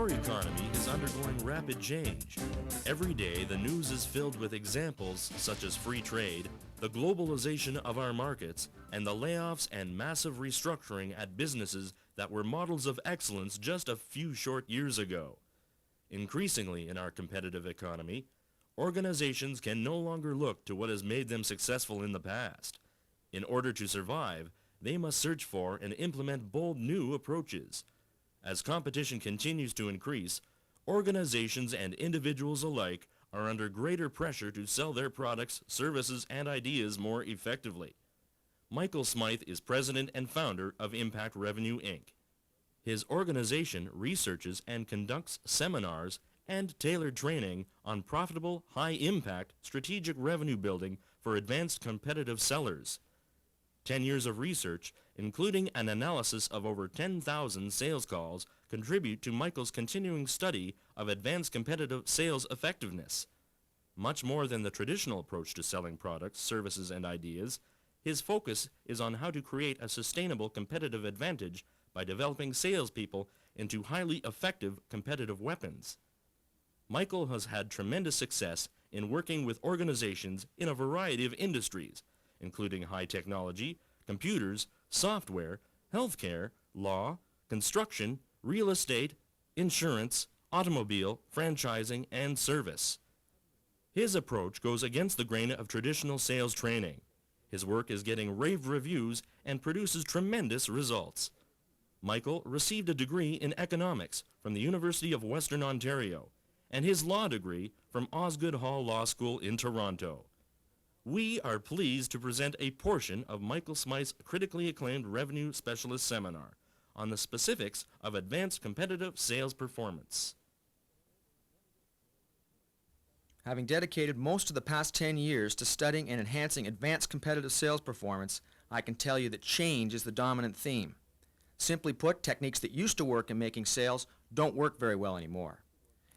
Our economy is undergoing rapid change. Every day, the news is filled with examples such as free trade, the globalization of our markets, and the layoffs and massive restructuring at businesses that were models of excellence just a few short years ago. Increasingly in our competitive economy, organizations can no longer look to what has made them successful in the past. In order to survive, they must search for and implement bold new approaches. As competition continues to increase, organizations and individuals alike are under greater pressure to sell their products, services, and ideas more effectively. Michael Smythe is president and founder of Impact Revenue, Inc. His organization researches and conducts seminars and tailored training on profitable, high-impact, strategic revenue building for advanced competitive sellers. 10 years of research, including an analysis of over 10,000 sales calls, contribute to Michael's continuing study of advanced competitive sales effectiveness. Much more than the traditional approach to selling products, services, and ideas, his focus is on how to create a sustainable competitive advantage by developing salespeople into highly effective competitive weapons. Michael has had tremendous success in working with organizations in a variety of industries, including high technology, computers, software, healthcare, law, construction, real estate, insurance, automobile, franchising, and service. His approach goes against the grain of traditional sales training. His work is getting rave reviews and produces tremendous results. Michael received a degree in economics from the University of Western Ontario and his law degree from Osgoode Hall Law School in Toronto. We are pleased to present a portion of Michael Smythe's critically acclaimed Revenue Specialist Seminar on the specifics of advanced competitive sales performance. Having dedicated most of the past 10 years to studying and enhancing advanced competitive sales performance, I can tell you that change is the dominant theme. Simply put, techniques that used to work in making sales don't work very well anymore.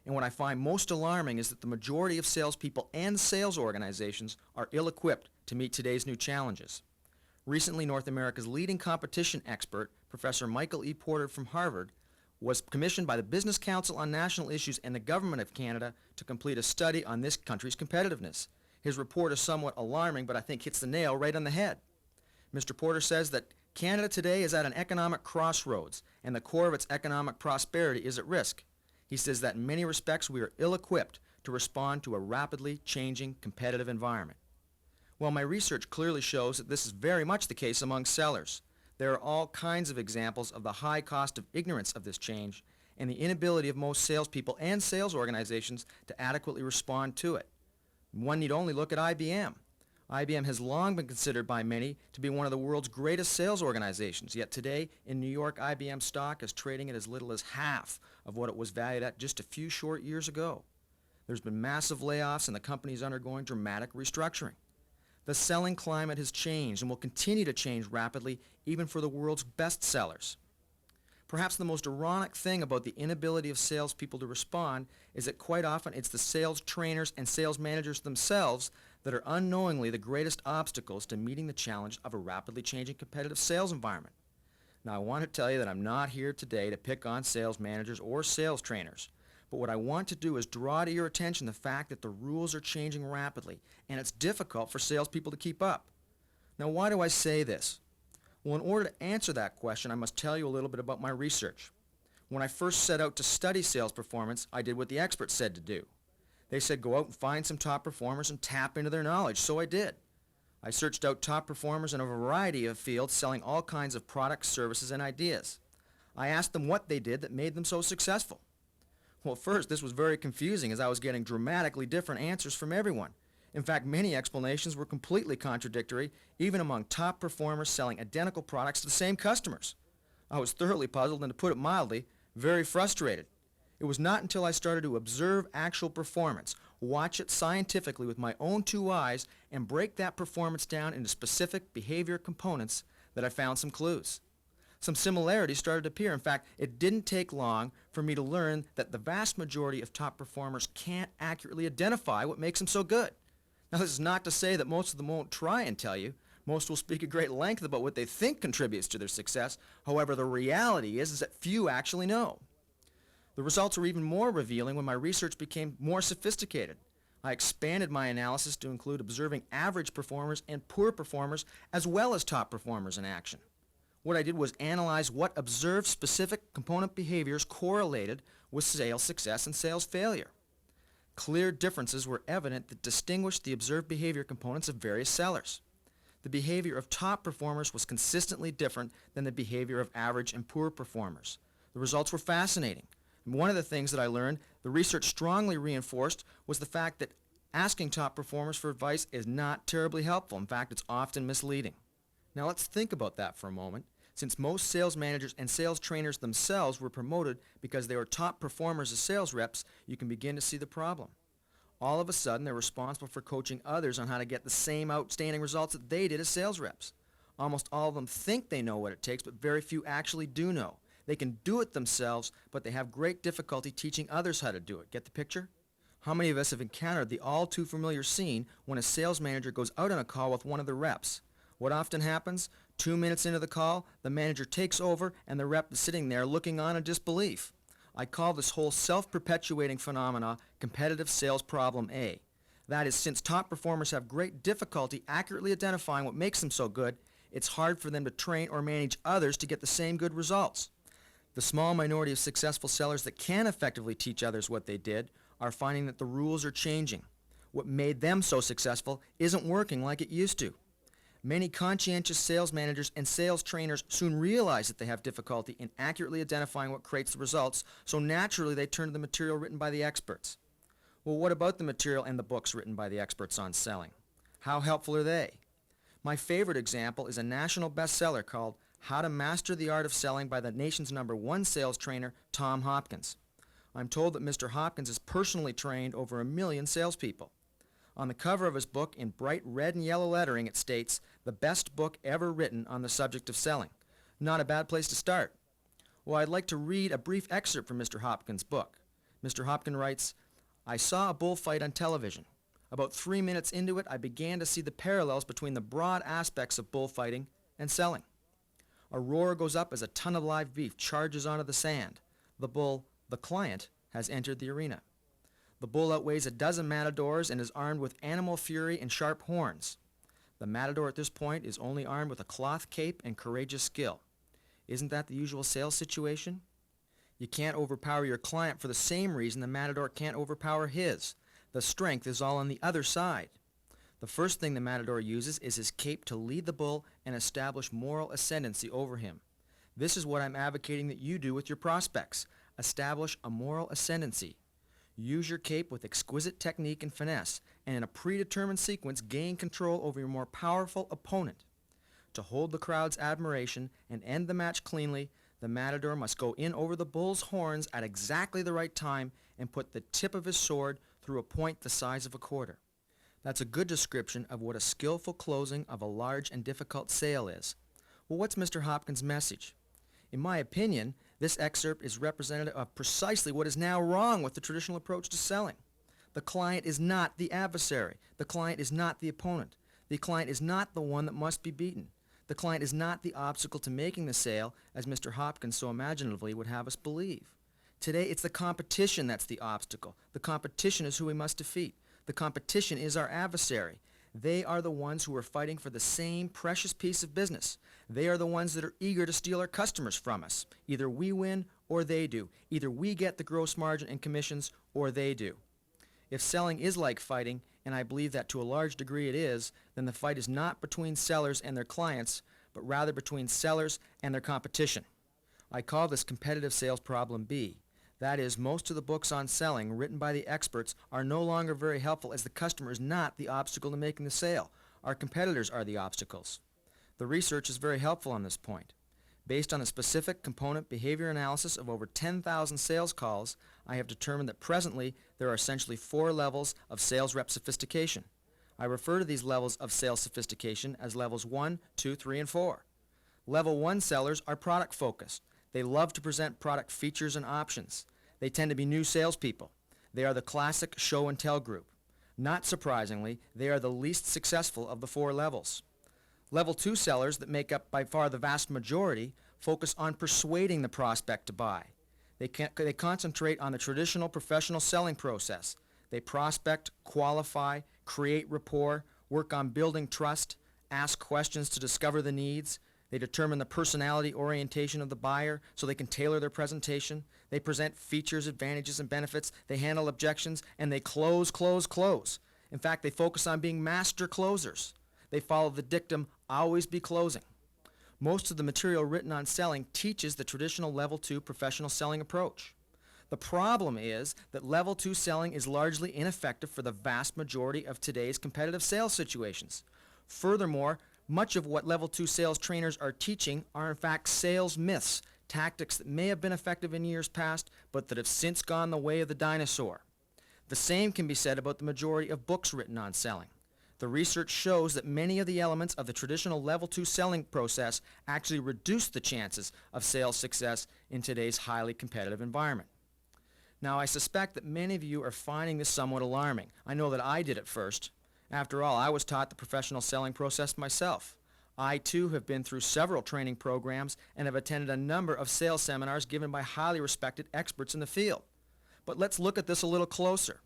And what I find most alarming is that the majority of salespeople and sales organizations are ill-equipped to meet today's new challenges. Recently, North America's leading competition expert, Professor Michael E. Porter from Harvard, was commissioned by the Business Council on National Issues and the Government of Canada to complete a study on this country's competitiveness. His report is somewhat alarming, but I think hits the nail right on the head. Mr. Porter says that Canada today is at an economic crossroads, and the core of its economic prosperity is at risk. He says that in many respects we are ill-equipped to respond to a rapidly changing competitive environment. Well, my research clearly shows that this is very much the case among sellers. There are all kinds of examples of the high cost of ignorance of this change and the inability of most salespeople and sales organizations to adequately respond to it. One need only look at IBM. IBM has long been considered by many to be one of the world's greatest sales organizations, yet today in New York, IBM stock is trading at as little as half of what it was valued at just a few short years ago. There's been massive layoffs and the company is undergoing dramatic restructuring. The selling climate has changed and will continue to change rapidly even for the world's best sellers. Perhaps the most ironic thing about the inability of salespeople to respond is that quite often it's the sales trainers and sales managers themselves that are unknowingly the greatest obstacles to meeting the challenge of a rapidly changing competitive sales environment. Now, I want to tell you that I'm not here today to pick on sales managers or sales trainers, but what I want to do is draw to your attention the fact that the rules are changing rapidly and it's difficult for salespeople to keep up. Now, why do I say this? Well, in order to answer that question, I must tell you a little bit about my research. When I first set out to study sales performance, I did what the experts said to do. They said go out and find some top performers and tap into their knowledge, so I did. I searched out top performers in a variety of fields selling all kinds of products, services, and ideas. I asked them what they did that made them so successful. Well, first, this was very confusing as I was getting dramatically different answers from everyone. In fact, many explanations were completely contradictory, even among top performers selling identical products to the same customers. I was thoroughly puzzled and, to put it mildly, very frustrated. It was not until I started to observe actual performance, watch it scientifically with my own two eyes, and break that performance down into specific behavior components that I found some clues. Some similarities started to appear. In fact, it didn't take long for me to learn that the vast majority of top performers can't accurately identify what makes them so good. Now, this is not to say that most of them won't try and tell you. Most will speak at great length about what they think contributes to their success. However, the reality is that few actually know. The results were even more revealing when my research became more sophisticated. I expanded my analysis to include observing average performers and poor performers as well as top performers in action. What I did was analyze what observed specific component behaviors correlated with sales success and sales failure. Clear differences were evident that distinguished the observed behavior components of various sellers. The behavior of top performers was consistently different than the behavior of average and poor performers. The results were fascinating. And one of the things that I learned, the research strongly reinforced, was the fact that asking top performers for advice is not terribly helpful. In fact, it's often misleading. Now let's think about that for a moment. Since most sales managers and sales trainers themselves were promoted because they were top performers as sales reps, you can begin to see the problem. All of a sudden, they're responsible for coaching others on how to get the same outstanding results that they did as sales reps. Almost all of them think they know what it takes, but very few actually do know. They can do it themselves, but they have great difficulty teaching others how to do it. Get the picture? How many of us have encountered the all too familiar scene when a sales manager goes out on a call with one of the reps? What often happens? 2 minutes into the call, the manager takes over and the rep is sitting there looking on in disbelief. I call this whole self-perpetuating phenomena competitive sales problem A. That is, since top performers have great difficulty accurately identifying what makes them so good, it's hard for them to train or manage others to get the same good results. The small minority of successful sellers that can effectively teach others what they did are finding that the rules are changing. What made them so successful isn't working like it used to. Many conscientious sales managers and sales trainers soon realize that they have difficulty in accurately identifying what creates the results, so naturally they turn to the material written by the experts. Well, what about the material and the books written by the experts on selling? How helpful are they? My favorite example is a national bestseller called How to Master the Art of Selling by the nation's #1 sales trainer, Tom Hopkins. I'm told that Mr. Hopkins has personally trained over 1 million salespeople. On the cover of his book, in bright red and yellow lettering, it states, "The best book ever written on the subject of selling." Not a bad place to start. Well, I'd like to read a brief excerpt from Mr. Hopkins' book. Mr. Hopkins writes, "I saw a bullfight on television. About 3 minutes into it, I began to see the parallels between the broad aspects of bullfighting and selling. A roar goes up as a ton of live beef charges onto the sand. The bull, the client, has entered the arena. The bull outweighs a dozen matadors and is armed with animal fury and sharp horns. The matador at this point is only armed with a cloth cape and courageous skill. Isn't that the usual sales situation? You can't overpower your client for the same reason the matador can't overpower his. The strength is all on the other side. The first thing the matador uses is his cape to lead the bull and establish moral ascendancy over him. This is what I'm advocating that you do with your prospects. Establish a moral ascendancy. Use your cape with exquisite technique and finesse, and in a predetermined sequence gain control over your more powerful opponent. To hold the crowd's admiration and end the match cleanly, the matador must go in over the bull's horns at exactly the right time and put the tip of his sword through a point the size of a quarter." That's a good description of what a skillful closing of a large and difficult sale is. Well, what's Mr. Hopkins' message? In my opinion, this excerpt is representative of precisely what is now wrong with the traditional approach to selling. The client is not the adversary. The client is not the opponent. The client is not the one that must be beaten. The client is not the obstacle to making the sale, as Mr. Hopkins so imaginatively would have us believe. Today, it's the competition that's the obstacle. The competition is who we must defeat. The competition is our adversary. They are the ones who are fighting for the same precious piece of business. They are the ones that are eager to steal our customers from us. Either we win or they do. Either we get the gross margin and commissions or they do. If selling is like fighting, and I believe that to a large degree it is, then the fight is not between sellers and their clients, but rather between sellers and their competition. I call this competitive sales problem B. That is, most of the books on selling written by the experts are no longer very helpful, as the customer is not the obstacle to making the sale. Our competitors are the obstacles. The research is very helpful on this point. Based on a specific component behavior analysis of over 10,000 sales calls, I have determined that presently there are essentially 4 levels of sales rep sophistication. I refer to these levels of sales sophistication as levels 1, 2, 3, and 4. Level 1 sellers are product focused. They love to present product features and options. They tend to be new salespeople. They are the classic show and tell group. Not surprisingly, they are the least successful of the 4 levels. Level 2 sellers, that make up by far the vast majority, focus on persuading the prospect to buy. They concentrate on the traditional professional selling process. They prospect, qualify, create rapport, work on building trust, ask questions to discover the needs. They determine the personality orientation of the buyer so they can tailor their presentation. They present features, advantages, and benefits. They handle objections, and they close, close, close. In fact, they focus on being master closers. They follow the dictum, always be closing. Most of the material written on selling teaches the traditional Level 2 professional selling approach. The problem is that Level 2 selling is largely ineffective for the vast majority of today's competitive sales situations. Furthermore, much of what Level 2 sales trainers are teaching are in fact sales myths, tactics that may have been effective in years past, but that have since gone the way of the dinosaur. The same can be said about the majority of books written on selling. The research shows that many of the elements of the traditional Level 2 selling process actually reduce the chances of sales success in today's highly competitive environment. Now, I suspect that many of you are finding this somewhat alarming. I know that I did at first. After all, I was taught the professional selling process myself. I, too, have been through several training programs and have attended a number of sales seminars given by highly respected experts in the field. But let's look at this a little closer.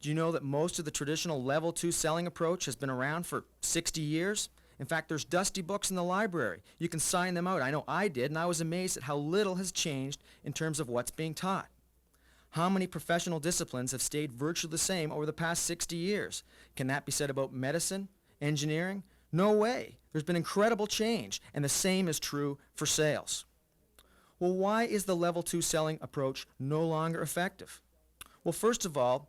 Do you know that most of the traditional Level 2 selling approach has been around for 60 years? In fact, there's dusty books in the library. You can sign them out. I know I did, and I was amazed at how little has changed in terms of what's being taught. How many professional disciplines have stayed virtually the same over the past 60 years? Can that be said about medicine, engineering? No way. There's been incredible change, and the same is true for sales. Well, why is the Level 2 selling approach no longer effective? Well, first of all,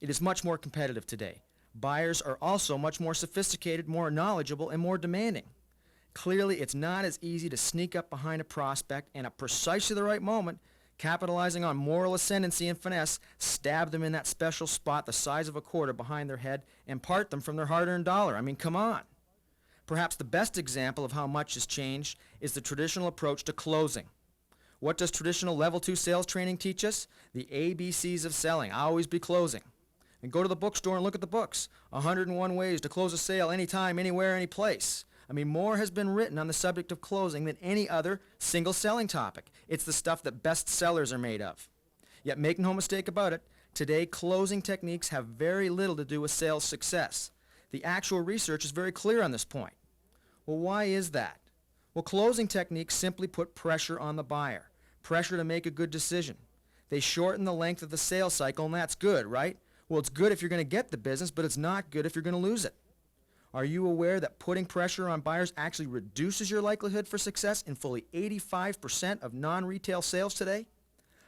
it is much more competitive today. Buyers are also much more sophisticated, more knowledgeable, and more demanding. Clearly, it's not as easy to sneak up behind a prospect and at precisely the right moment, capitalizing on moral ascendancy and finesse, stab them in that special spot the size of a quarter behind their head and part them from their hard-earned dollar. I mean, come on. Perhaps the best example of how much has changed is the traditional approach to closing. What does traditional Level 2 sales training teach us? The ABCs of selling. Always be closing. And go to the bookstore and look at the books. 101 ways to close a sale anytime, anywhere, any place. I mean, more has been written on the subject of closing than any other single selling topic. It's the stuff that best sellers are made of. Yet make no mistake about it, today closing techniques have very little to do with sales success. The actual research is very clear on this point. Well, why is that? Well, closing techniques simply put pressure on the buyer, pressure to make a good decision. They shorten the length of the sales cycle, and that's good, right? Well, it's good if you're going to get the business, but it's not good if you're going to lose it. Are you aware that putting pressure on buyers actually reduces your likelihood for success in fully 85% of non-retail sales today?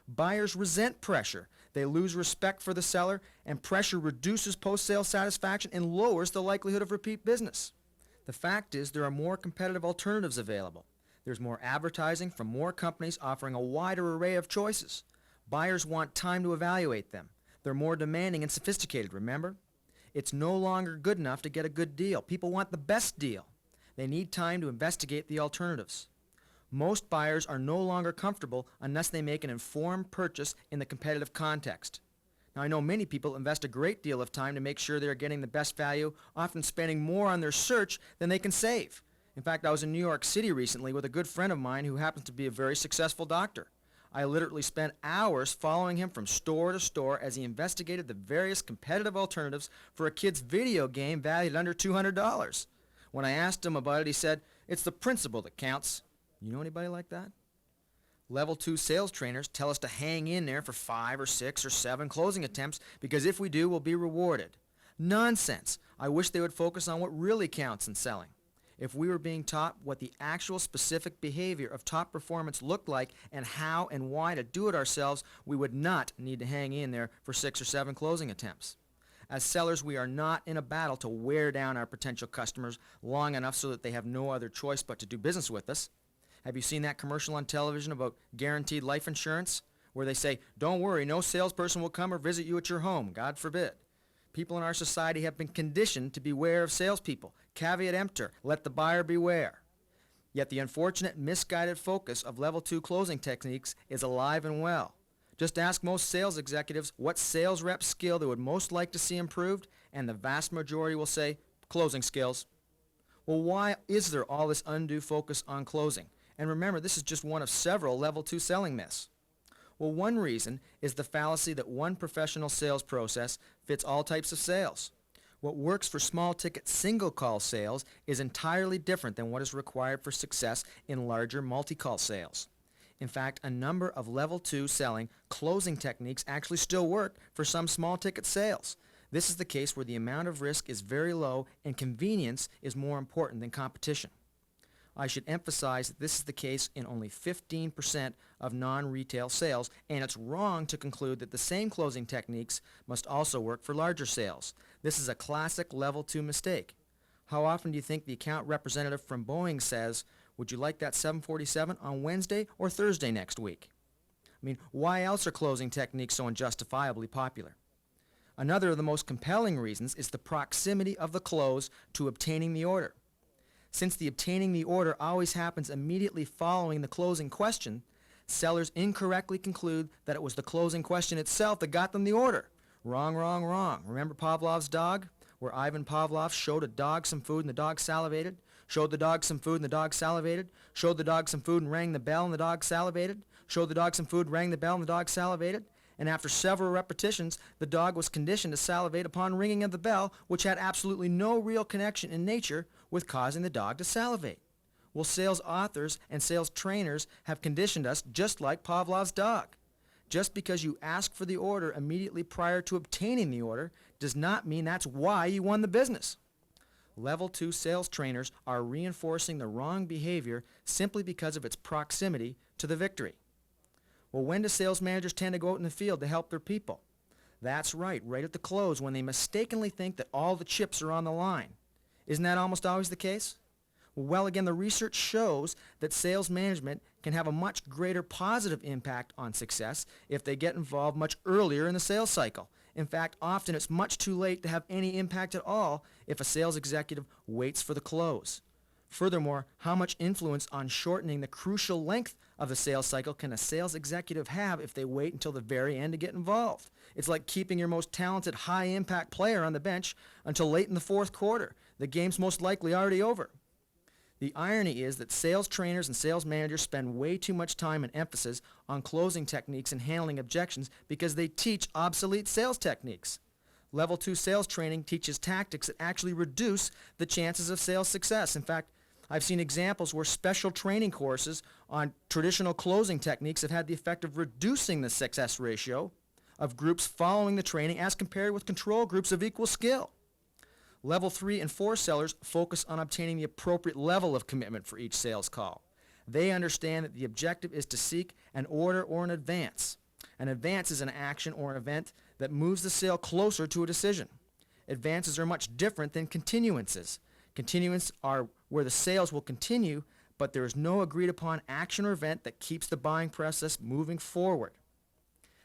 Buyers resent pressure. They lose respect for the seller, and pressure reduces post-sale satisfaction and lowers the likelihood of repeat business. The fact is there are more competitive alternatives available. There's more advertising from more companies offering a wider array of choices. Buyers want time to evaluate them. They're more demanding and sophisticated, remember? It's no longer good enough to get a good deal. People want the best deal. They need time to investigate the alternatives. Most buyers are no longer comfortable unless they make an informed purchase in the competitive context. Now, I know many people invest a great deal of time to make sure they're getting the best value, often spending more on their search than they can save. In fact, I was in New York City recently with a good friend of mine who happens to be a very successful doctor. I literally spent hours following him from store to store as he investigated the various competitive alternatives for a kid's video game valued at under $200. When I asked him about it, he said, "It's the principle that counts." You know anybody like that? Level 2 sales trainers tell us to hang in there for 5 or 6 or 7 closing attempts because if we do, we'll be rewarded. Nonsense. I wish they would focus on what really counts in selling. If we were being taught what the actual specific behavior of top performance looked like and how and why to do it ourselves, we would not need to hang in there for 6 or 7 closing attempts. As sellers, we are not in a battle to wear down our potential customers long enough so that they have no other choice but to do business with us. Have you seen that commercial on television about guaranteed life insurance, where they say, "Don't worry, no salesperson will come or visit you at your home, God forbid." People in our society have been conditioned to beware of salespeople. Caveat emptor, let the buyer beware. Yet the unfortunate misguided focus of Level 2 closing techniques is alive and well. Just ask most sales executives what sales rep skill they would most like to see improved, and the vast majority will say, closing skills. Well, why is there all this undue focus on closing? And remember, this is just one of several Level 2 selling myths. Well, one reason is the fallacy that one professional sales process fits all types of sales. What works for small-ticket single-call sales is entirely different than what is required for success in larger multi-call sales. In fact, a number of level 2 selling closing techniques actually still work for some small-ticket sales. This is the case where the amount of risk is very low and convenience is more important than competition. I should emphasize that this is the case in only 15% of non-retail sales, and it's wrong to conclude that the same closing techniques must also work for larger sales. This is a classic level 2 mistake. How often do you think the account representative from Boeing says, "Would you like that 747 on Wednesday or Thursday next week?" I mean, why else are closing techniques so unjustifiably popular? Another of the most compelling reasons is the proximity of the close to obtaining the order. Since the obtaining the order always happens immediately following the closing question, sellers incorrectly conclude that it was the closing question itself that got them the order. Wrong, wrong, wrong. Remember Pavlov's dog? Where Ivan Pavlov showed a dog some food and the dog salivated? Showed the dog some food and the dog salivated? Showed the dog some food and rang the bell and the dog salivated? Showed the dog some food, rang the bell, and the dog salivated? And after several repetitions, the dog was conditioned to salivate upon ringing of the bell, which had absolutely no real connection in nature with causing the dog to salivate. Well, sales authors and sales trainers have conditioned us just like Pavlov's dog. Just because you ask for the order immediately prior to obtaining the order does not mean that's why you won the business. Level 2 sales trainers are reinforcing the wrong behavior simply because of its proximity to the victory. Well, when do sales managers tend to go out in the field to help their people? That's right at the close when they mistakenly think that all the chips are on the line. Isn't that almost always the case? Well, again, the research shows that sales management can have a much greater positive impact on success if they get involved much earlier in the sales cycle. In fact, often it's much too late to have any impact at all if a sales executive waits for the close. Furthermore, how much influence on shortening the crucial length of the sales cycle can a sales executive have if they wait until the very end to get involved? It's like keeping your most talented high-impact player on the bench until late in the fourth quarter. The game's most likely already over. The irony is that sales trainers and sales managers spend way too much time and emphasis on closing techniques and handling objections because they teach obsolete sales techniques. Level 2 sales training teaches tactics that actually reduce the chances of sales success. In fact, I've seen examples where special training courses on traditional closing techniques have had the effect of reducing the success ratio of groups following the training as compared with control groups of equal skill. Level 3 and 4 sellers focus on obtaining the appropriate level of commitment for each sales call. They understand that the objective is to seek an order or an advance. An advance is an action or an event that moves the sale closer to a decision. Advances are much different than continuances. Continuances are where the sales will continue, but there is no agreed upon action or event that keeps the buying process moving forward.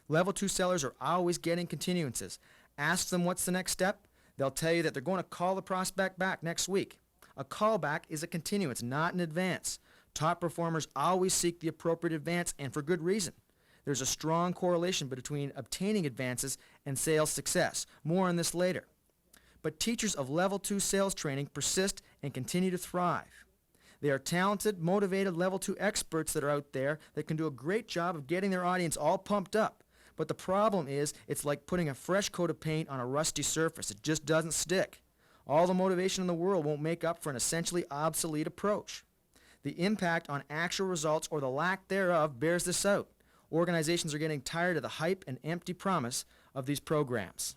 Level 2 sellers are always getting continuances. Ask them what's the next step. They'll tell you that they're going to call the prospect back next week. A callback is a continuance, not an advance. Top performers always seek the appropriate advance, and for good reason. There's a strong correlation between obtaining advances and sales success. More on this later. But teachers of Level 2 sales training persist and continue to thrive. They are talented, motivated Level 2 experts that are out there that can do a great job of getting their audience all pumped up. But the problem is, it's like putting a fresh coat of paint on a rusty surface. It just doesn't stick. All the motivation in the world won't make up for an essentially obsolete approach. The impact on actual results or the lack thereof bears this out. Organizations are getting tired of the hype and empty promise of these programs.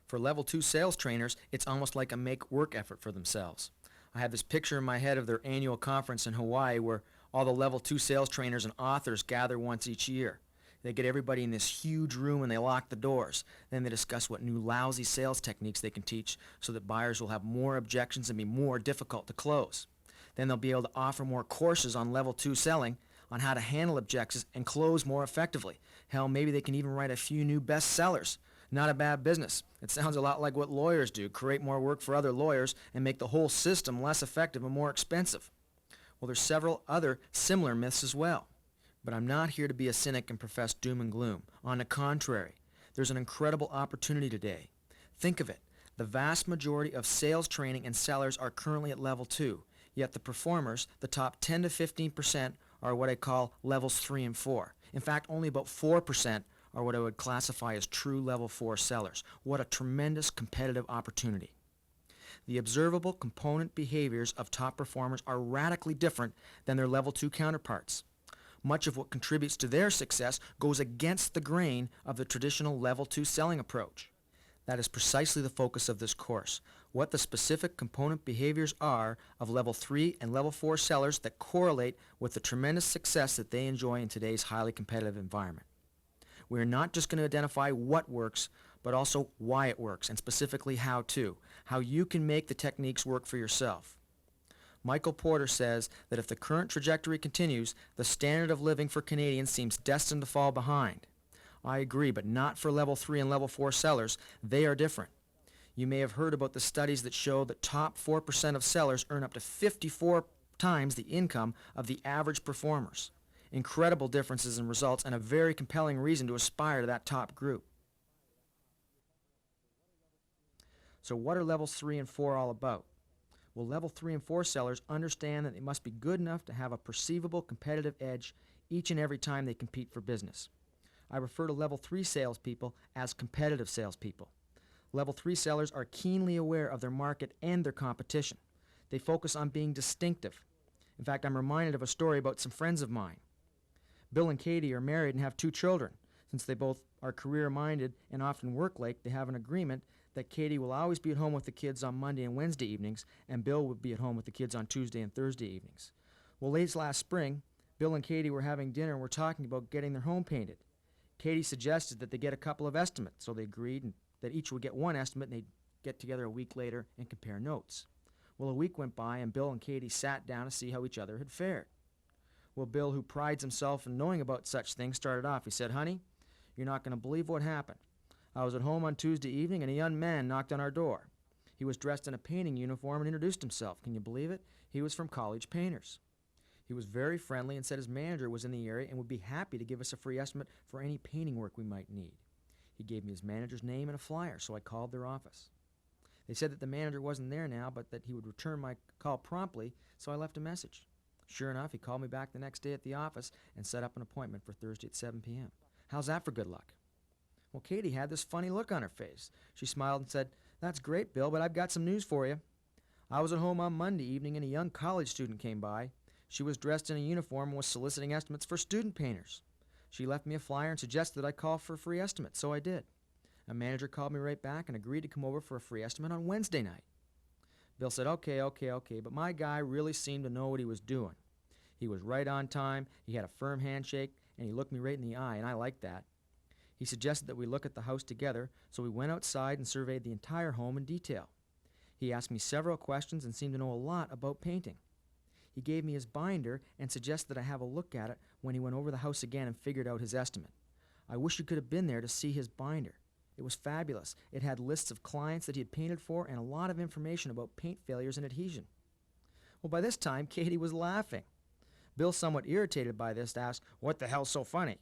For Level 2 sales trainers, it's almost like a make-work effort for themselves. I have this picture in my head of their annual conference in Hawaii where all the Level 2 sales trainers and authors gather once each year. They get everybody in this huge room and they lock the doors. Then they discuss what new lousy sales techniques they can teach so that buyers will have more objections and be more difficult to close. Then they'll be able to offer more courses on Level 2 selling on how to handle objections and close more effectively. Hell, maybe they can even write a few new bestsellers. Not a bad business. It sounds a lot like what lawyers do, create more work for other lawyers and make the whole system less effective and more expensive. Well, there's several other similar myths as well. But I'm not here to be a cynic and profess doom and gloom. On the contrary, there's an incredible opportunity today. Think of it. The vast majority of sales training and sellers are currently at Level 2, yet the performers, the top 10 to 15%, are what I call levels 3 and 4. In fact, only about 4% are what I would classify as true level 4 sellers. What a tremendous competitive opportunity. The observable component behaviors of top performers are radically different than their level 2 counterparts. Much of what contributes to their success goes against the grain of the traditional level 2 selling approach. That is precisely the focus of this course, what the specific component behaviors are of level 3 and level 4 sellers that correlate with the tremendous success that they enjoy in today's highly competitive environment. We are not just going to identify what works, but also why it works, and specifically how you can make the techniques work for yourself. Michael Porter says that if the current trajectory continues, the standard of living for Canadians seems destined to fall behind. I agree, but not for level 3 and level 4 sellers. They are different. You may have heard about the studies that show that top 4% of sellers earn up to 54 times the income of the average performers. Incredible differences in results and a very compelling reason to aspire to that top group. So what are levels 3 and 4 all about? Well, level 3 and 4 sellers understand that they must be good enough to have a perceivable competitive edge each and every time they compete for business. I refer to level 3 salespeople as competitive salespeople. Level 3 sellers are keenly aware of their market and their competition. They focus on being distinctive. In fact, I'm reminded of a story about some friends of mine. Bill and Katie are married and have 2 children. Since they both are career-minded and often work late, they have an agreement that Katie will always be at home with the kids on Monday and Wednesday evenings, and Bill would be at home with the kids on Tuesday and Thursday evenings. Well, late last spring, Bill and Katie were having dinner and were talking about getting their home painted. Katie suggested that they get a couple of estimates, so they agreed and that each would get one estimate, and they'd get together a week later and compare notes. Well, a week went by, and Bill and Katie sat down to see how each other had fared. Well, Bill, who prides himself in knowing about such things, started off. He said, "Honey, you're not going to believe what happened. I was at home on Tuesday evening, and a young man knocked on our door. He was dressed in a painting uniform and introduced himself. Can you believe it? He was from College Painters. He was very friendly and said his manager was in the area and would be happy to give us a free estimate for any painting work we might need. He gave me his manager's name and a flyer, so I called their office. They said that the manager wasn't there now, but that he would return my call promptly, so I left a message. Sure enough, he called me back the next day at the office and set up an appointment for Thursday at 7 p.m. How's that for good luck? Well, Katie had this funny look on her face. She smiled and said, "That's great, Bill, but I've got some news for you. I was at home on Monday evening and a young college student came by. She was dressed in a uniform and was soliciting estimates for student painters. She left me a flyer and suggested that I call for a free estimate, so I did. A manager called me right back and agreed to come over for a free estimate on Wednesday night." Bill said, okay, but my guy really seemed to know what he was doing. He was right on time, he had a firm handshake, and he looked me right in the eye, and I liked that. He suggested that we look at the house together, so we went outside and surveyed the entire home in detail. He asked me several questions and seemed to know a lot about painting. He gave me his binder and suggested that I have a look at it when he went over the house again and figured out his estimate. I wish you could have been there to see his binder. It was fabulous. It had lists of clients that he had painted for and a lot of information about paint failures and adhesion. Well, by this time, Katie was laughing. Bill, somewhat irritated by this, asked, "What the hell's so funny?"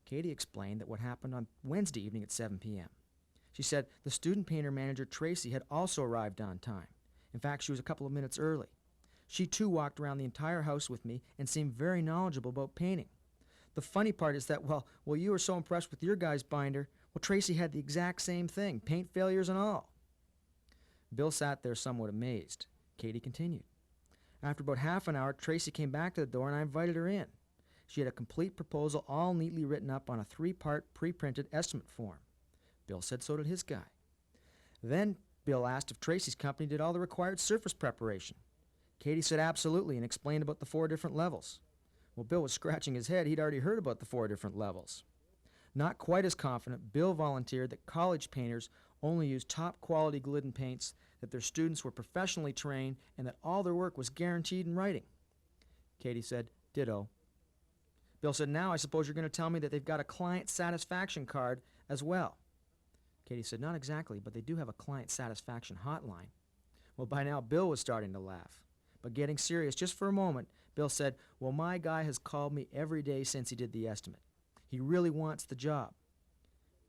Katie explained that what happened on Wednesday evening at 7 p.m. She said the student painter manager, Tracy, had also arrived on time. In fact, she was a couple of minutes early. She too walked around the entire house with me and seemed very knowledgeable about painting. The funny part is that, well, you were so impressed with your guy's binder, well, Tracy had the exact same thing, paint failures and all. Bill sat there somewhat amazed. Katie continued. After about half an hour, Tracy came back to the door and I invited her in. She had a complete proposal all neatly written up on a 3-part pre-printed estimate form. Bill said so did his guy. Then Bill asked if Tracy's company did all the required surface preparation. Katie said absolutely and explained about the 4 different levels. Well, Bill was scratching his head. He'd already heard about the 4 different levels. Not quite as confident, Bill volunteered that college painters only use top-quality Glidden paints, that their students were professionally trained, and that all their work was guaranteed in writing. Katie said, ditto. Bill said, now I suppose you're going to tell me that they've got a client satisfaction card as well. Katie said, not exactly, but they do have a client satisfaction hotline. Well, by now, Bill was starting to laugh. But getting serious just for a moment, Bill said, well, my guy has called me every day since he did the estimate. He really wants the job.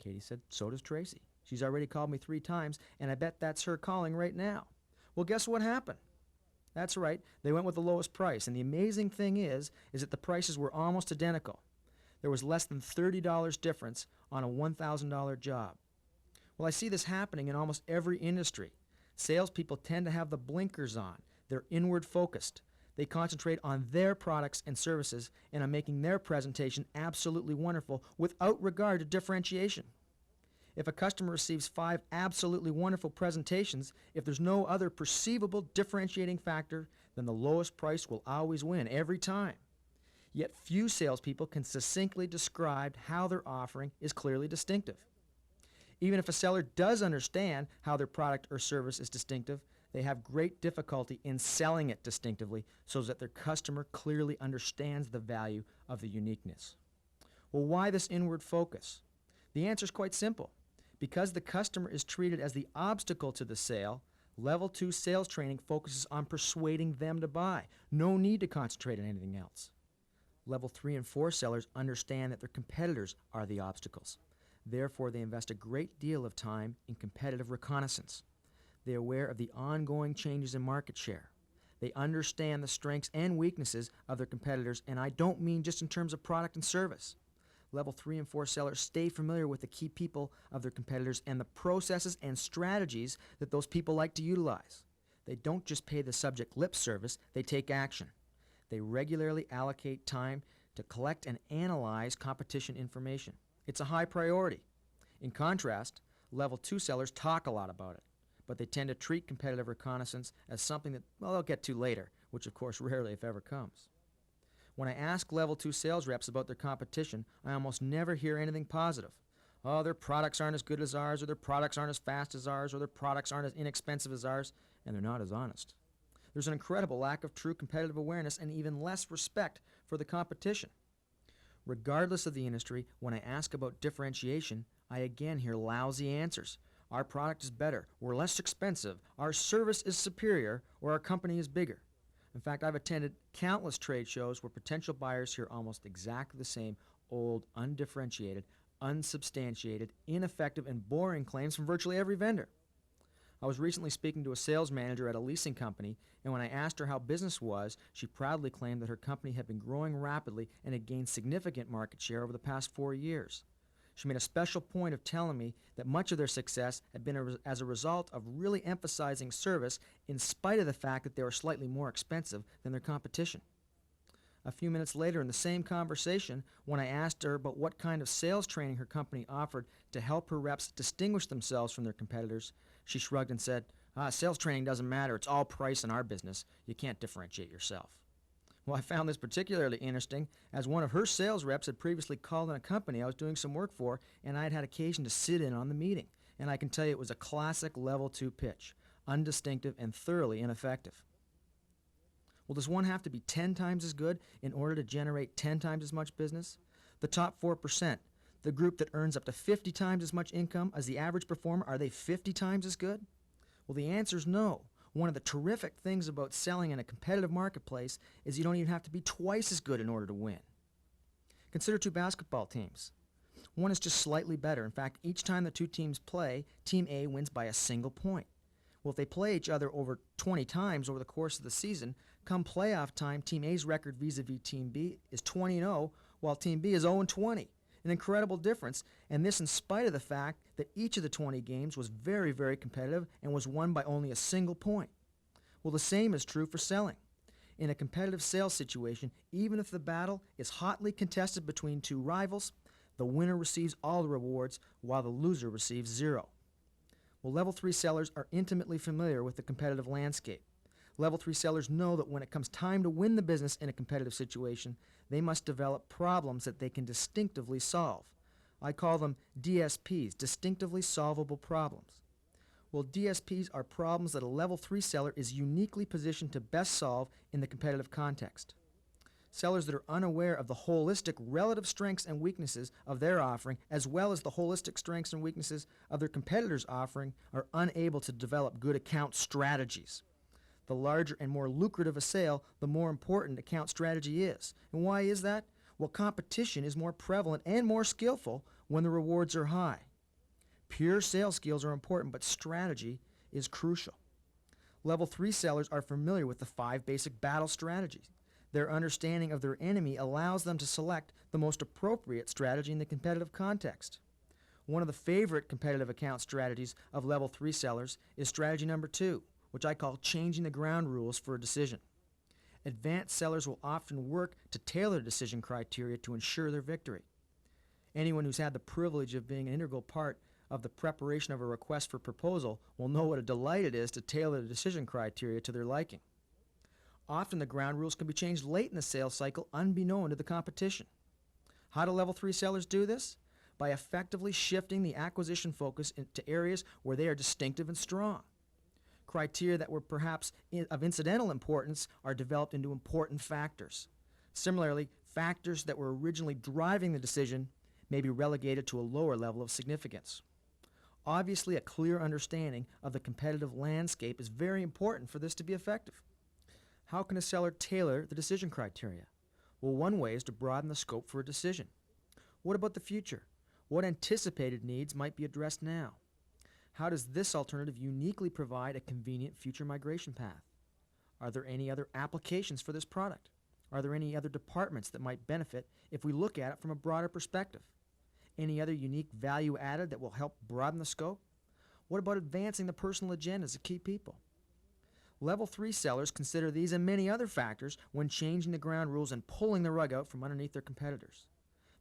Katie said, so does Tracy. She's already called me 3 times, and I bet that's her calling right now. Well, guess what happened? That's right, they went with the lowest price, and the amazing thing is that the prices were almost identical. There was less than $30 difference on a $1,000 job. Well, I see this happening in almost every industry. Salespeople tend to have the blinkers on. They're inward focused. They concentrate on their products and services and on making their presentation absolutely wonderful without regard to differentiation. If a customer receives 5 absolutely wonderful presentations, if there's no other perceivable differentiating factor, then the lowest price will always win every time. Yet few salespeople can succinctly describe how their offering is clearly distinctive. Even if a seller does understand how their product or service is distinctive, they have great difficulty in selling it distinctively so that their customer clearly understands the value of the uniqueness. Well, why this inward focus? The answer is quite simple. Because the customer is treated as the obstacle to the sale, Level 2 sales training focuses on persuading them to buy. No need to concentrate on anything else. Level 3 and 4 sellers understand that their competitors are the obstacles. Therefore, they invest a great deal of time in competitive reconnaissance. They are aware of the ongoing changes in market share. They understand the strengths and weaknesses of their competitors, and I don't mean just in terms of product and service. Level 3 and 4 sellers stay familiar with the key people of their competitors and the processes and strategies that those people like to utilize. They don't just pay the subject lip service, they take action. They regularly allocate time to collect and analyze competition information. It's a high priority. In contrast, Level 2 sellers talk a lot about it, but they tend to treat competitive reconnaissance as something that, well, they'll get to later, which of course rarely if ever comes. When I ask Level 2 sales reps about their competition, I almost never hear anything positive. Oh, their products aren't as good as ours, or their products aren't as fast as ours, or their products aren't as inexpensive as ours, and they're not as honest. There's an incredible lack of true competitive awareness and even less respect for the competition. Regardless of the industry, when I ask about differentiation, I again hear lousy answers. Our product is better, we're less expensive, our service is superior, or our company is bigger. In fact, I've attended countless trade shows where potential buyers hear almost exactly the same old, undifferentiated, unsubstantiated, ineffective, and boring claims from virtually every vendor. I was recently speaking to a sales manager at a leasing company, and when I asked her how business was, she proudly claimed that her company had been growing rapidly and had gained significant market share over the past 4 years. She made a special point of telling me that much of their success had been as a result of really emphasizing service in spite of the fact that they were slightly more expensive than their competition. A few minutes later in the same conversation, when I asked her about what kind of sales training her company offered to help her reps distinguish themselves from their competitors, she shrugged and said, sales training doesn't matter, it's all price in our business. You can't differentiate yourself. Well, I found this particularly interesting as one of her sales reps had previously called on a company I was doing some work for, and I had had occasion to sit in on the meeting. And I can tell you it was a classic Level 2 pitch, undistinctive and thoroughly ineffective. Well, does one have to be 10 times as good in order to generate 10 times as much business? The top 4%, the group that earns up to 50 times as much income as the average performer, are they 50 times as good? Well, the answer is no. One of the terrific things about selling in a competitive marketplace is you don't even have to be twice as good in order to win. Consider 2 basketball teams. One is just slightly better. In fact, each time the 2 teams play, Team A wins by a single point. Well, if they play each other over 20 times over the course of the season, come playoff time, Team A's record vis-a-vis Team B is 20-0, while Team B is 0-20. An incredible difference, and this in spite of the fact that each of the 20 games was very, very competitive and was won by only a single point. Well, the same is true for selling. In a competitive sales situation, even if the battle is hotly contested between 2 rivals, the winner receives all the rewards while the loser receives 0. Well, Level 3 sellers are intimately familiar with the competitive landscape. Level 3 sellers know that when it comes time to win the business in a competitive situation, they must develop problems that they can distinctively solve. I call them DSPs, distinctively solvable problems. Well, DSPs are problems that a Level 3 seller is uniquely positioned to best solve in the competitive context. Sellers that are unaware of the holistic relative strengths and weaknesses of their offering, as well as the holistic strengths and weaknesses of their competitors' offering, are unable to develop good account strategies. The larger and more lucrative a sale, the more important account strategy is. And why is that? Well, competition is more prevalent and more skillful when the rewards are high. Pure sales skills are important, but strategy is crucial. Level 3 sellers are familiar with the 5 basic battle strategies. Their understanding of their enemy allows them to select the most appropriate strategy in the competitive context. One of the favorite competitive account strategies of Level 3 sellers is strategy number 2, which I call changing the ground rules for a decision. Advanced sellers will often work to tailor decision criteria to ensure their victory. Anyone who's had the privilege of being an integral part of the preparation of a request for proposal will know what a delight it is to tailor the decision criteria to their liking. Often the ground rules can be changed late in the sales cycle unbeknown to the competition. How do Level 3 sellers do this? By effectively shifting the acquisition focus into areas where they are distinctive and strong. Criteria that were perhaps of incidental importance are developed into important factors. Similarly, factors that were originally driving the decision may be relegated to a lower level of significance. Obviously, a clear understanding of the competitive landscape is very important for this to be effective. How can a seller tailor the decision criteria? Well, one way is to broaden the scope for a decision. What about the future? What anticipated needs might be addressed now? How does this alternative uniquely provide a convenient future migration path? Are there any other applications for this product? Are there any other departments that might benefit if we look at it from a broader perspective? Any other unique value added that will help broaden the scope? What about advancing the personal agendas of key people? Level 3 sellers consider these and many other factors when changing the ground rules and pulling the rug out from underneath their competitors.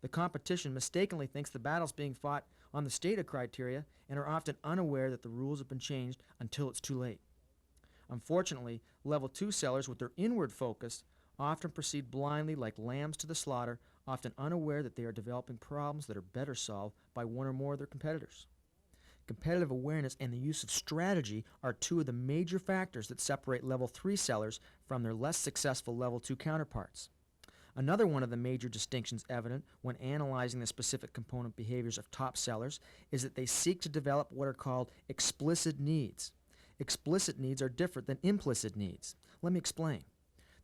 The competition mistakenly thinks the battle's being fought on the stated criteria and are often unaware that the rules have been changed until it's too late. Unfortunately, Level 2 sellers with their inward focus often proceed blindly like lambs to the slaughter, often unaware that they are developing problems that are better solved by one or more of their competitors. Competitive awareness and the use of strategy are two of the major factors that separate Level 3 sellers from their less successful Level 2 counterparts. Another one of the major distinctions evident when analyzing the specific component behaviors of top sellers is that they seek to develop what are called explicit needs. Explicit needs are different than implicit needs. Let me explain.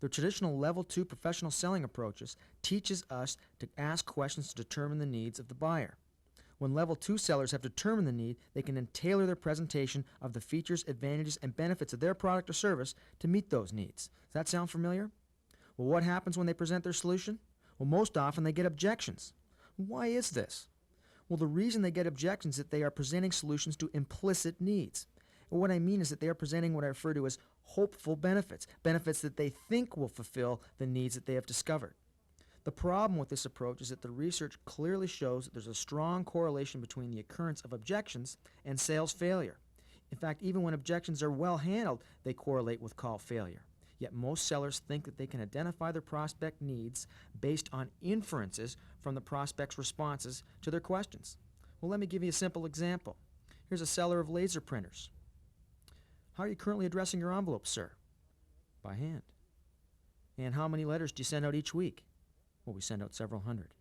The traditional Level 2 professional selling approaches teaches us to ask questions to determine the needs of the buyer. When Level 2 sellers have determined the need, they can then tailor their presentation of the features, advantages, and benefits of their product or service to meet those needs. Does that sound familiar? Well, what happens when they present their solution? Well, most often they get objections. Why is this? Well, the reason they get objections is that they are presenting solutions to implicit needs. And what I mean is that they are presenting what I refer to as hopeful benefits, benefits that they think will fulfill the needs that they have discovered. The problem with this approach is that the research clearly shows that there's a strong correlation between the occurrence of objections and sales failure. In fact, even when objections are well handled, they correlate with call failure. Yet most sellers think that they can identify their prospect needs based on inferences from the prospect's responses to their questions. Well, let me give you a simple example. Here's a seller of laser printers. How are you currently addressing your envelopes, sir? By hand. And how many letters do you send out each week? Well, we send out several hundred.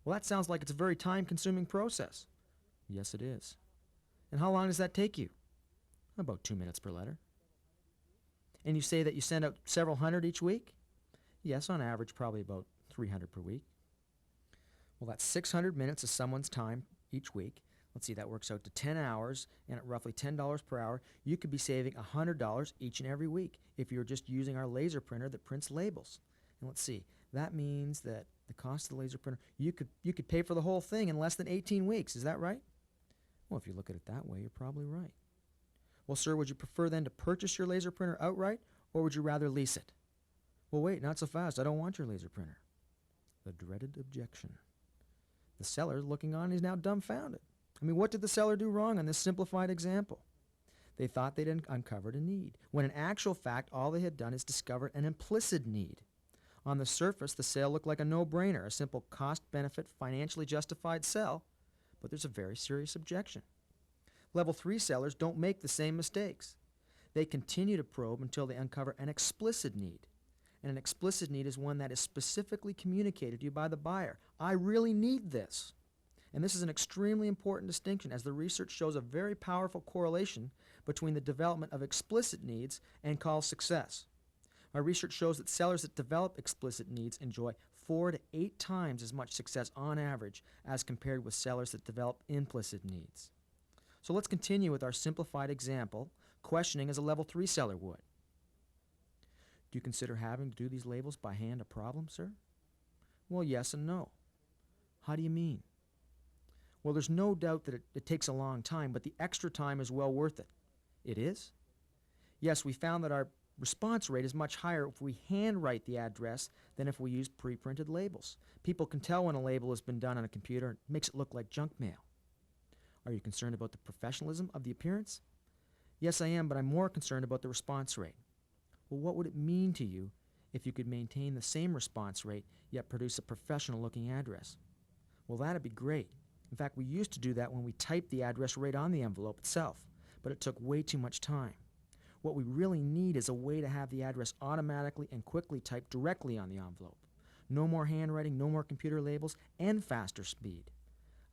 Well, that sounds like it's a very time-consuming process. Yes, it is. And how long does that take you? About 2 minutes per letter. And you say that you send out several hundred each week? Yes, on average, probably about 300 per week. Well, that's 600 minutes of someone's time each week. Let's see, that works out to 10 hours, and at roughly $10 per hour, you could be saving $100 each and every week if you're just using our laser printer that prints labels. And let's see, that means that the cost of the laser printer, you could pay for the whole thing in less than 18 weeks. Is that right? Well, if you look at it that way, you're probably right. Well, sir, would you prefer then to purchase your laser printer outright, or would you rather lease it? Well, wait, not so fast. I don't want your laser printer. The dreaded objection. The seller looking on is now dumbfounded. I mean, what did the seller do wrong on this simplified example? They thought they'd uncovered a need, when in actual fact, all they had done is discover an implicit need. On the surface, the sale looked like a no-brainer, a simple cost-benefit, financially justified sell, but there's a very serious objection. Level 3 sellers don't make the same mistakes. They continue to probe until they uncover an explicit need. And an explicit need is one that is specifically communicated to you by the buyer. I really need this. And this is an extremely important distinction, as the research shows a very powerful correlation between the development of explicit needs and call success. Our research shows that sellers that develop explicit needs enjoy 4 to 8 times as much success on average as compared with sellers that develop implicit needs. So let's continue with our simplified example questioning as a level 3 seller would. Do you consider having to do these labels by hand a problem, sir? Well, yes and no. How do you mean? Well, there's no doubt that it takes a long time, but the extra time is well worth it. It is? Yes, we found that our response rate is much higher if we handwrite the address than if we use pre-printed labels. People can tell when a label has been done on a computer and it makes it look like junk mail. Are you concerned about the professionalism of the appearance? Yes, I am, but I'm more concerned about the response rate. Well, what would it mean to you if you could maintain the same response rate yet produce a professional-looking address? Well, that'd be great. In fact, we used to do that when we typed the address right on the envelope itself, but it took way too much time. What we really need is a way to have the address automatically and quickly typed directly on the envelope. No more handwriting, no more computer labels, and faster speed.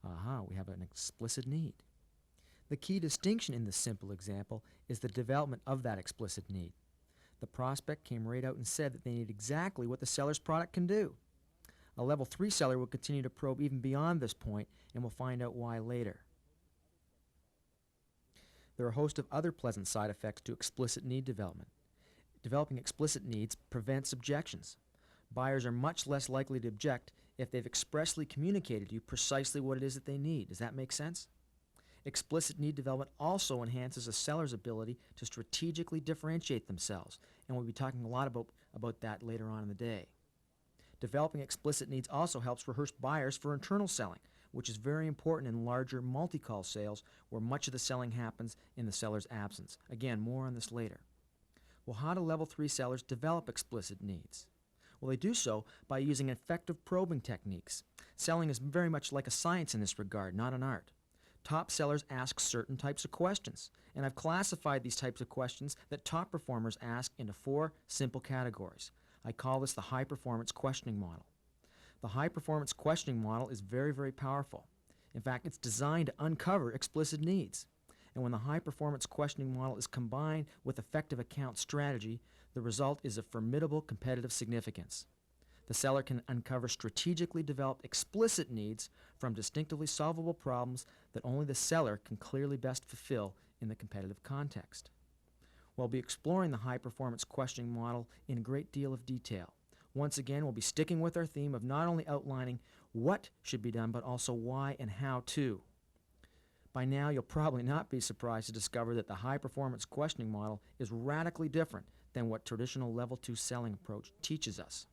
Aha, we have an explicit need. The key distinction in this simple example is the development of that explicit need. The prospect came right out and said that they need exactly what the seller's product can do. A level 3 seller will continue to probe even beyond this point, and we'll find out why later. There are a host of other pleasant side effects to explicit need development. Developing explicit needs prevents objections. Buyers are much less likely to object if they've expressly communicated to you precisely what it is that they need. Does that make sense? Explicit need development also enhances a seller's ability to strategically differentiate themselves, and we'll be talking a lot about that later on in the day. Developing explicit needs also helps rehearse buyers for internal selling, which is very important in larger multi-call sales where much of the selling happens in the seller's absence. Again, more on this later. Well, how do level 3 sellers develop explicit needs? Well, they do so by using effective probing techniques. Selling is very much like a science in this regard, not an art. Top sellers ask certain types of questions, and I've classified these types of questions that top performers ask into 4 simple categories. I call this the high-performance questioning model. The high-performance questioning model is very, very powerful. In fact, it's designed to uncover explicit needs. And when the high-performance questioning model is combined with effective account strategy, the result is of formidable competitive significance. The seller can uncover strategically developed explicit needs from distinctively solvable problems that only the seller can clearly best fulfill in the competitive context. We'll be exploring the high-performance questioning model in a great deal of detail. Once again, we'll be sticking with our theme of not only outlining what should be done, but also why and how to. By now, you'll probably not be surprised to discover that the high-performance questioning model is radically different than what traditional level 2 selling approach teaches us.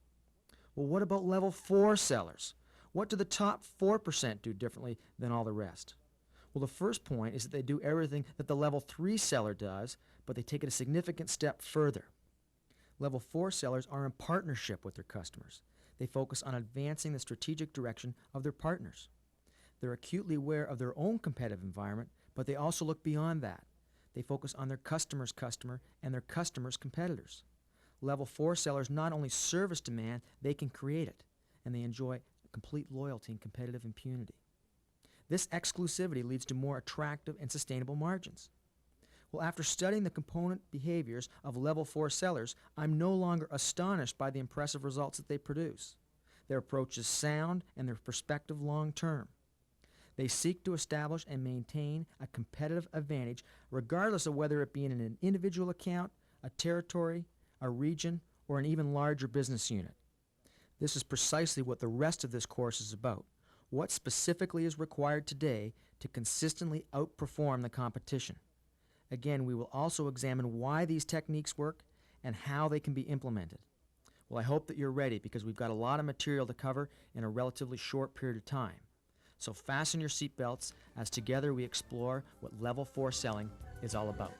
Well, what about level 4 sellers? What do the top 4% do differently than all the rest? Well, the first point is that they do everything that the level 3 seller does, but they take it a significant step further. Level 4 sellers are in partnership with their customers. They focus on advancing the strategic direction of their partners. They're acutely aware of their own competitive environment, but they also look beyond that. They focus on their customer's customer and their customer's competitors. Level 4 sellers not only service demand, they can create it, and they enjoy complete loyalty and competitive impunity. This exclusivity leads to more attractive and sustainable margins. Well, after studying the component behaviors of level 4 sellers, I'm no longer astonished by the impressive results that they produce. Their approach is sound and their perspective long-term. They seek to establish and maintain a competitive advantage regardless of whether it be in an individual account, a territory, a region, or an even larger business unit. This is precisely what the rest of this course is about. What specifically is required today to consistently outperform the competition? Again, we will also examine why these techniques work and how they can be implemented. Well, I hope that you're ready because we've got a lot of material to cover in a relatively short period of time. So fasten your seatbelts as together we explore what level 4 selling is all about.